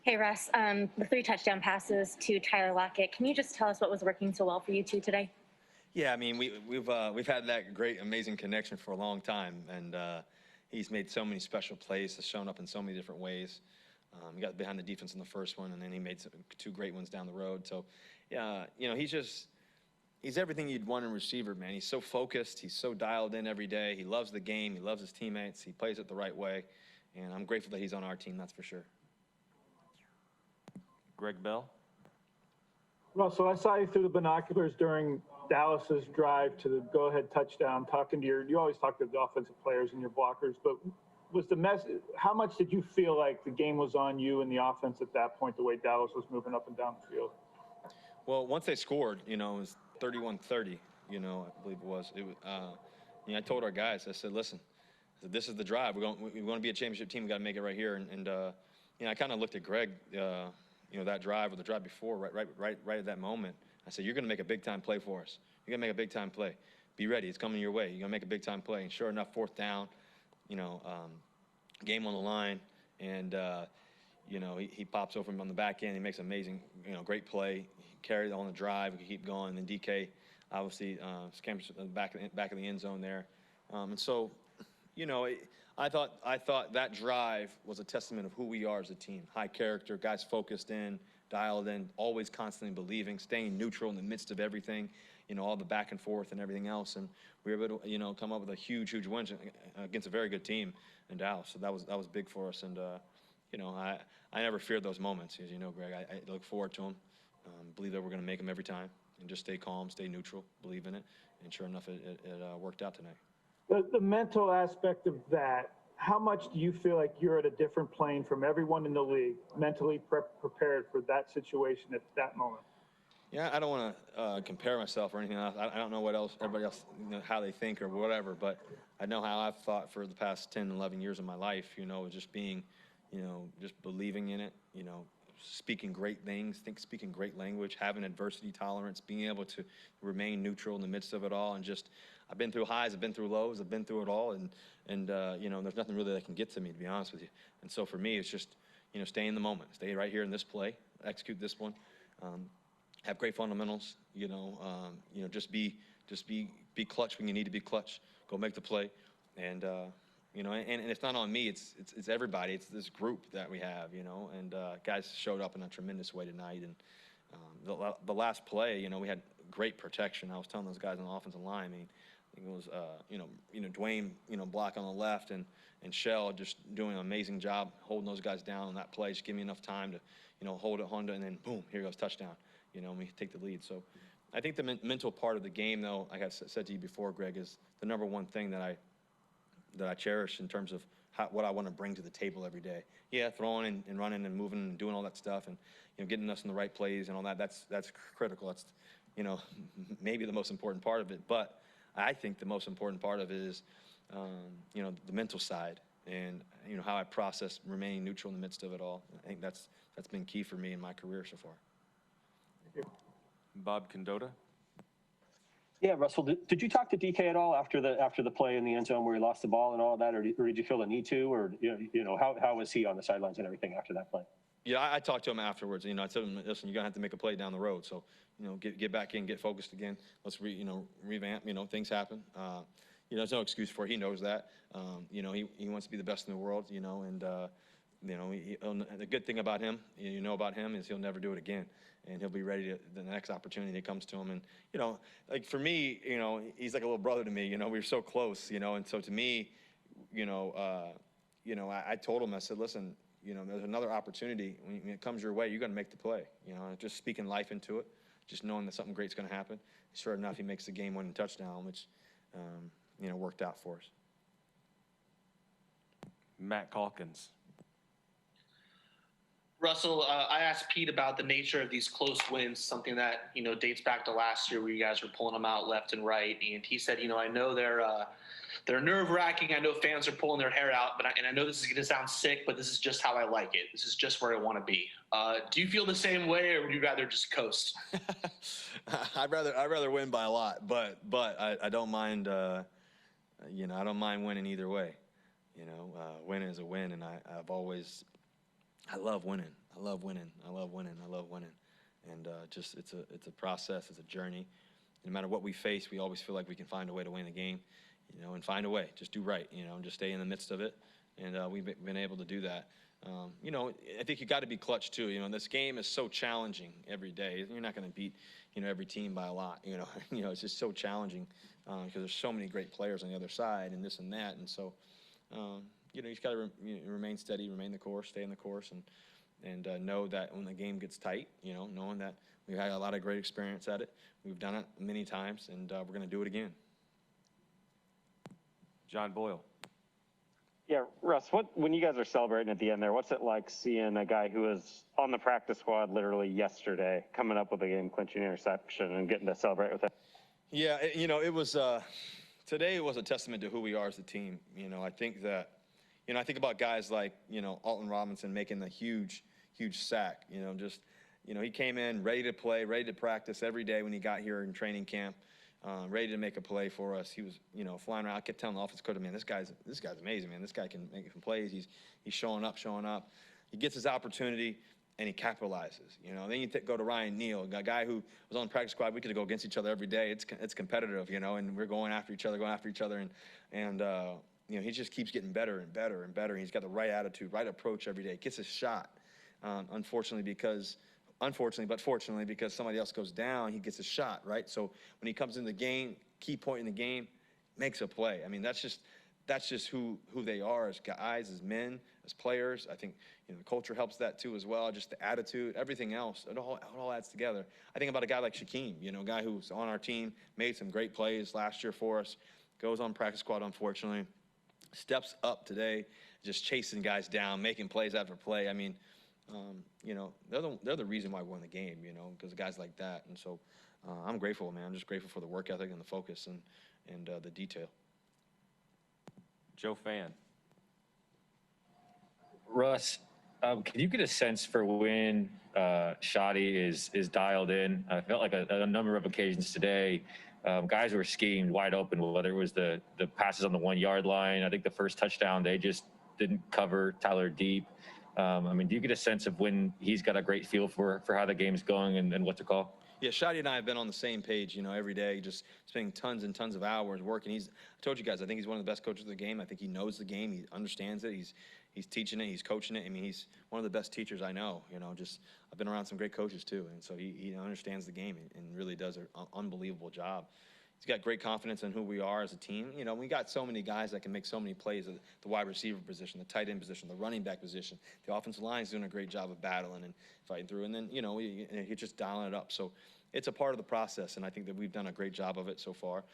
Hey, Russ. The 3 touchdown passes to Tyler Lockett. Can you just tell us what was working so well for you two today? Yeah, I mean, we've had that great, amazing connection for a long time, and he's made so many special plays, has shown up in so many different ways. He got behind the defense in the first one, and then he made two great ones down the road. So, yeah, he's everything you'd want in a receiver, man. He's so focused, he's so dialed in every day. He loves the game, he loves his teammates, he plays it the right way, and I'm grateful that he's on our team. That's for sure. Greg Bell. Russell, I saw you through the binoculars during Dallas's drive to the go-ahead touchdown, you always talk to the offensive players and your blockers, but how much did you feel like the game was on you and the offense at that point, the way Dallas was moving up and down the field? Well, once they scored, it was 31-30, I believe it was. I told our guys, I said, listen, this is the drive. We want to be a championship team. We got to make it right here. And I kind of looked at Greg, that drive or the drive before, right at that moment. I said, you're going to make a big-time play for us. You're going to make a big-time play. Be ready. It's coming your way. You're going to make a big-time play. And sure enough, fourth down, game on the line. And, he pops over him on the back end. He makes an amazing, great play. He carried on the drive. We keep going. And then DK, obviously, scampers in the back of the end zone there. And so, I thought that drive was a testament of who we are as a team. High character, guys focused in, dialed in, always constantly believing, staying neutral in the midst of everything, all the back and forth and everything else. And we were able to, come up with a huge win against a very good team in Dallas. So that was big for us. And, I never feared those moments, as you know, Greg. I look forward to them, believe that we're going to make them every time, and just stay calm, stay neutral, believe in it. And sure enough, it worked out tonight. The mental aspect of that, how much do you feel like you're at a different plane from everyone in the league, mentally prepared for that situation at that moment? Yeah, I don't want to compare myself or anything else. I don't know what else, everybody else, how they think or whatever, but I know how I've thought for the past 10, 11 years of my life, just being, just believing in it, speaking great things, speaking great language, having adversity tolerance, being able to remain neutral in the midst of it all. And just, I've been through highs, I've been through lows, I've been through it all. And there's nothing really that can get to me, to be honest with you. And so for me, it's just, stay in the moment, stay right here in this play, execute this one, have great fundamentals, just be clutch when you need to be clutch, go make the play. And, and it's not on me, it's everybody, it's this group that we have, and guys showed up in a tremendous way tonight. And the last play, we had great protection. I was telling those guys on the offensive line, I think it was, Dwayne, block on the left, and Shell just doing an amazing job holding those guys down on that play, just give me enough time to, hold it, Honda, and then boom, here goes touchdown, and we take the lead. So I think the mental part of the game, though, like I said to you before, Greg, is the number one thing that I cherish in terms of what I want to bring to the table every day. Yeah, throwing and running and moving and doing all that stuff, and getting us in the right plays and all that. That's critical. That's maybe the most important part of it. But I think the most important part of it is the mental side and how I process remaining neutral in the midst of it all. I think that's been key for me in my career so far. Bob Condotta. Yeah, Russell, did you talk to DK at all after the play in the end zone where he lost the ball and all that, or did you feel the need to, or how was he on the sidelines and everything after that play? Yeah, I talked to him afterwards. I told him, listen, you're gonna have to make a play down the road. So, get back in, get focused again. Let's revamp. Things happen. There's no excuse for it. He knows that. He wants to be the best in the world. And the good thing about him, about him, is he'll never do it again, and he'll be ready to the next opportunity that comes to him. And like for me, he's like a little brother to me. We're so close. And so to me, I told him, I said, listen, there's another opportunity. When it comes your way, you're going to make the play. Just speaking life into it, just knowing that something great's going to happen. Sure enough, he makes the game-winning touchdown, which worked out for us. Matt Calkins. Russell, I asked Pete about the nature of these close wins, something that, dates back to last year where you guys were pulling them out left and right. And he said, I know they're nerve-wracking. I know fans are pulling their hair out, and I know this is going to sound sick, but this is just how I like it. This is just where I want to be. Do you feel the same way, or would you rather just coast? I'd rather win by a lot, but I don't mind. I don't mind winning either way. Winning is a win, and I love winning. I love winning. I love winning. I love winning. And just it's a process. It's a journey. No matter what we face, we always feel like we can find a way to win the game, and find a way. Just do right, and just stay in the midst of it. And we've been able to do that. I think you got to be clutch too. This game is so challenging every day. You're not going to beat, every team by a lot. It's just so challenging because there's so many great players on the other side and this and that. And so, you just got to remain steady, remain the course, stay in the course, and know that when the game gets tight, knowing that we've had a lot of great experience at it. We've done it many times, and we're going to do it again. John Boyle. Yeah, Russ, when you guys are celebrating at the end there, what's it like seeing a guy who was on the practice squad literally yesterday coming up with a game-clinching interception and getting to celebrate with it? Yeah, it was today was a testament to who we are as a team. I think that, I think about guys like, Alton Robinson making the huge sack, he came in ready to play, ready to practice every day when he got here in training camp. Ready to make a play for us. He was, flying around. I kept telling the offense coach, man, this guy's amazing, man. This guy can make some plays. He's showing up. He gets his opportunity, and he capitalizes. Then you go to Ryan Neal, a guy who was on the practice squad. We could go against each other every day. It's competitive, and we're going after each other, and he just keeps getting better and better and better. He's got the right attitude, right approach every day. Gets his shot. Unfortunately, but fortunately, because somebody else goes down, he gets a shot, right? So when he comes in the game, key point in the game, makes a play. I mean, that's just who they are as guys, as men, as players. I think the culture helps that too as well. Just the attitude, everything else, it all adds together. I think about a guy like Shaquem, a guy who's on our team, made some great plays last year for us, goes on practice squad, unfortunately, steps up today, just chasing guys down, making plays after play. I mean, they're the reason why we won the game, because of guys like that. And so I'm grateful, man. I'm just grateful for the work ethic and the focus and the detail. Joe Fan. Russ, can you get a sense for when Shoddy is dialed in? I felt like a number of occasions today, guys were schemed wide open, whether it was the passes on the 1 yard line. I think the first touchdown, they just didn't cover Tyler deep. Do you get a sense of when he's got a great feel for how the game's going and what to call? Yeah, Shadi and I have been on the same page, every day, just spending tons and tons of hours working. I told you guys, I think he's one of the best coaches of the game. I think he knows the game. He understands it. He's teaching it. He's coaching it. I mean, he's one of the best teachers I know. I've been around some great coaches too, and so he understands the game and really does an unbelievable job. He's got great confidence in who we are as a team. We got so many guys that can make so many plays at the wide receiver position, the tight end position, the running back position. The offensive line's doing a great job of battling and fighting through. And then, he's just dialing it up. So it's a part of the process, and I think that we've done a great job of it so far.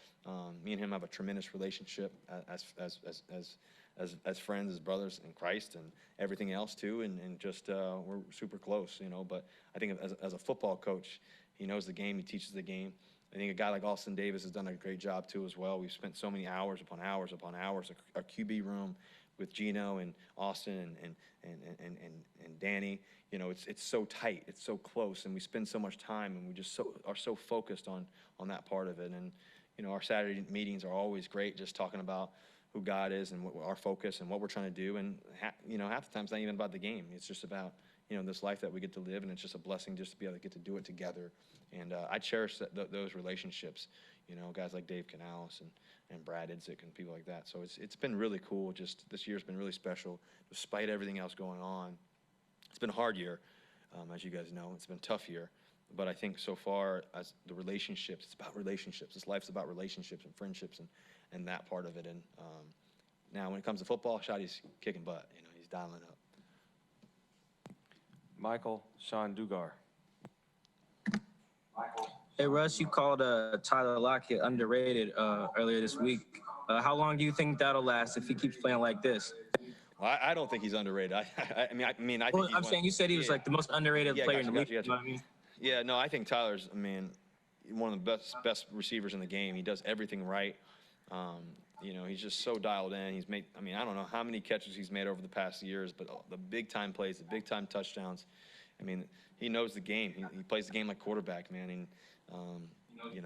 Me and him have a tremendous relationship as friends, as brothers in Christ, and everything else too. And just we're super close, But I think as a football coach, he knows the game. He teaches the game. I think a guy like Austin Davis has done a great job too as well. We've spent so many hours upon hours upon hours. Our QB room with Gino and Austin and Danny, it's so tight, it's so close, and we spend so much time, and we just are so focused on that part of it. And our Saturday meetings are always great, just talking about who God is and what our focus and what we're trying to do. And half the time it's not even about the game. It's just about this life that we get to live, and it's just a blessing just to be able to get to do it together. And I cherish those relationships, guys like Dave Canales and Brad Idzik and people like that. So it's been really cool. Just this year's been really special, despite everything else going on. It's been a hard year, as you guys know. It's been a tough year. But I think so far as the relationships, it's about relationships. This life's about relationships and friendships and that part of it. And now when it comes to football, Shadi's kicking butt. He's dialing up. Michael Sean Dugar. Hey, Russ, you called Tyler Lockett underrated earlier this week. How long do you think that'll last if he keeps playing like this? Well, I don't think he's underrated. I think I'm saying you said he was like the most underrated player in the league. Gotcha. You know what I mean? Yeah, no, I think Tyler's, one of the best receivers in the game. He does everything right. He's just so dialed in. He's made, I don't know how many catches he's made over the past years, but the big-time plays, the big-time touchdowns, he knows the game. He plays the game like quarterback, man. And,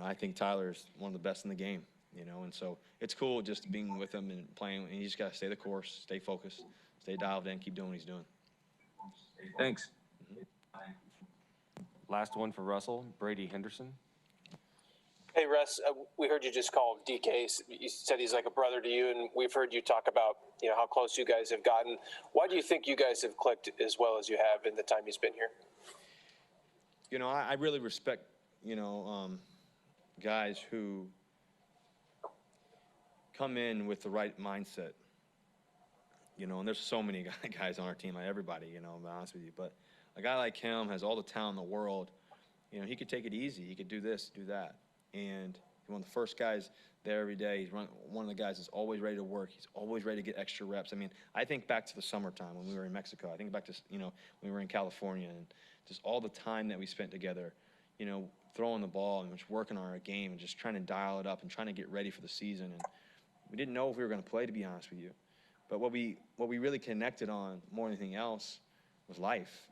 I think Tyler's one of the best in the game, and so it's cool just being with him and playing. And you just got to stay the course, stay focused, stay dialed in, keep doing what he's doing. Thanks. Mm-hmm. Last one for Russell, Brady Henderson. Hey, Russ, we heard you just call DK. You said he's like a brother to you, and we've heard you talk about, how close you guys have gotten. Why do you think you guys have clicked as well as you have in the time he's been here? I really respect, guys who come in with the right mindset. And there's so many guys on our team, like everybody, to be honest with you. But a guy like him has all the talent in the world. He could take it easy. He could do this, do that. And one of the first guys there every day. He's one of the guys that's always ready to work. He's always ready to get extra reps. I mean, I think back to the summertime when we were in Mexico. I think back to, when we were in California, and just all the time that we spent together, throwing the ball and just working on our game and just trying to dial it up and trying to get ready for the season. And we didn't know if we were going to play, to be honest with you. But what we really connected on more than anything else was life,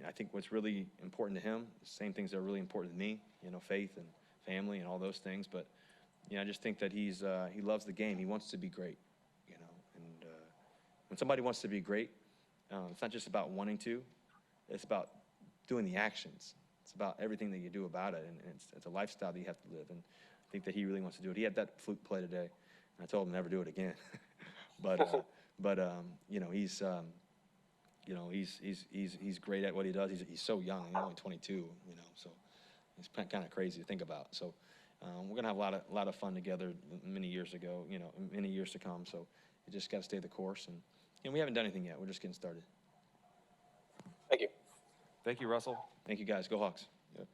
I think what's really important to him, the same things that are really important to me, faith and family and all those things. But, I just think that he loves the game. He wants to be great, and when somebody wants to be great, it's not just about wanting to, it's about doing the actions. It's about everything that you do about it, and it's a lifestyle that you have to live. And I think that he really wants to do it. He had that fluke play today, and I told him never do it again. but he's great at what he does. He's so young. He's only 22. So it's kind of crazy to think about. So we're gonna have a lot of fun together many years to come. So you just got to stay the course, and we haven't done anything yet. We're just getting started. Thank you. Thank you, Russell. Thank you, guys. Go Hawks. Yep.